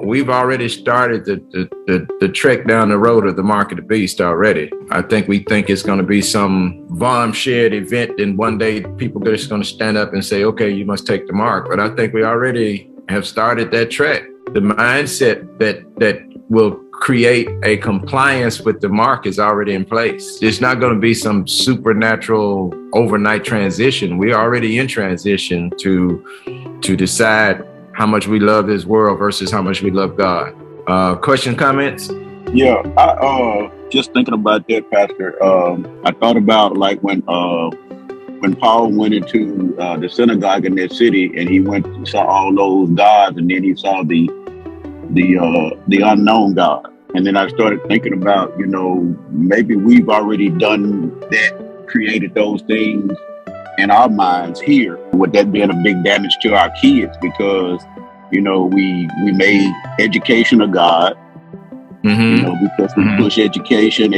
we've already started the trek down the road of the mark of the beast already. I think we think it's going to be some bomb shared event, and one day people are just going to stand up and say, okay, you must take the mark. But I think we already have started that trek. The mindset that will create a compliance with the mark is already in place. It's not going to be some supernatural overnight transition. We're already in transition to decide how much we love this world versus how much we love God. Question, comments? Yeah, I just thinking about that, Pastor. I thought about like when Paul went into the synagogue in that city, and he went and saw all those gods, and then he saw the unknown God. And then I started thinking about, maybe we've already done that, created those things in our minds here. With that being a big damage to our kids, because, we made education a God, because we push education.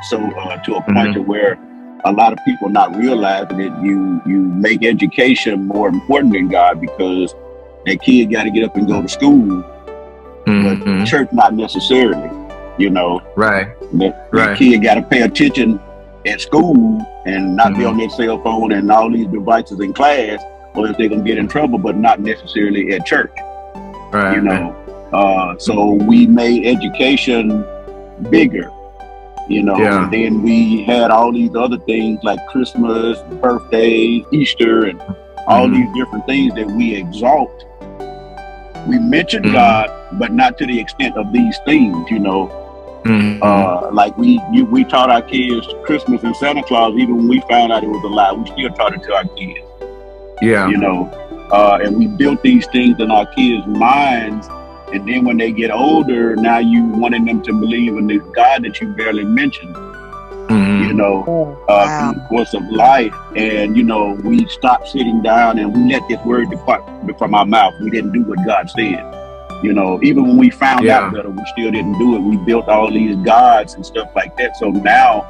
So to a point to where a lot of people not realizing that you make education more important than God, because that kid got to get up and go to school. But church not necessarily, Right. That kid got to pay attention at school and not be on their cell phone and all these devices in class, or if they're gonna get in trouble, but not necessarily at church. Right. So we made education bigger, and then we had all these other things like Christmas, birthdays, Easter, and all these different things that we exalt. We mention God, but not to the extent of these things, like we taught our kids Christmas and Santa Claus, even when we found out it was a lie, we still taught it to our kids. Yeah. And we built these things in our kids' minds, and then when they get older, now you wanting them to believe in this God that you barely mentioned. Through the course of life. And, we stopped sitting down and we let this word depart from our mouth. We didn't do what God said. Even when we found out better, we still didn't do it. We built all these gods and stuff like that. So now,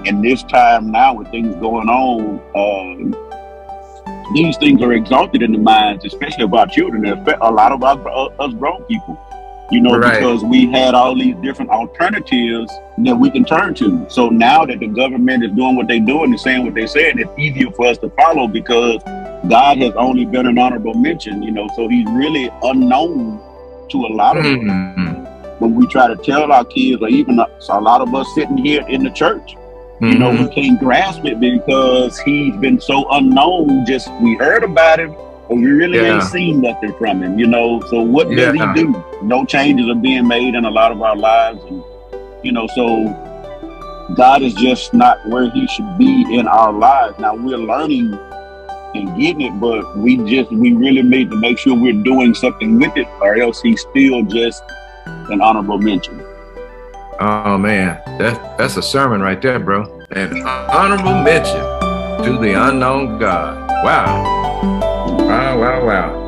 in this time now with things going on, these things are exalted in the minds, especially of our children, a lot of us grown people. Because we had all these different alternatives that we can turn to. So now that the government is doing what they're doing and saying what they're saying, it's easier for us to follow, because God has only been an honorable mention, so he's really unknown to a lot of them. When we try to tell our kids, or even a lot of us sitting here in the church, we can't grasp it because he's been so unknown. Just we heard about him, but we really ain't seen nothing from him, So what does he do? No changes are being made in a lot of our lives. And, so God is just not where he should be in our lives. Now we're learning and getting it, but we really need to make sure we're doing something with it, or else he's still just an honorable mention. Oh man, that's a sermon right there, bro. An honorable mention to the unknown God. Wow. Wow.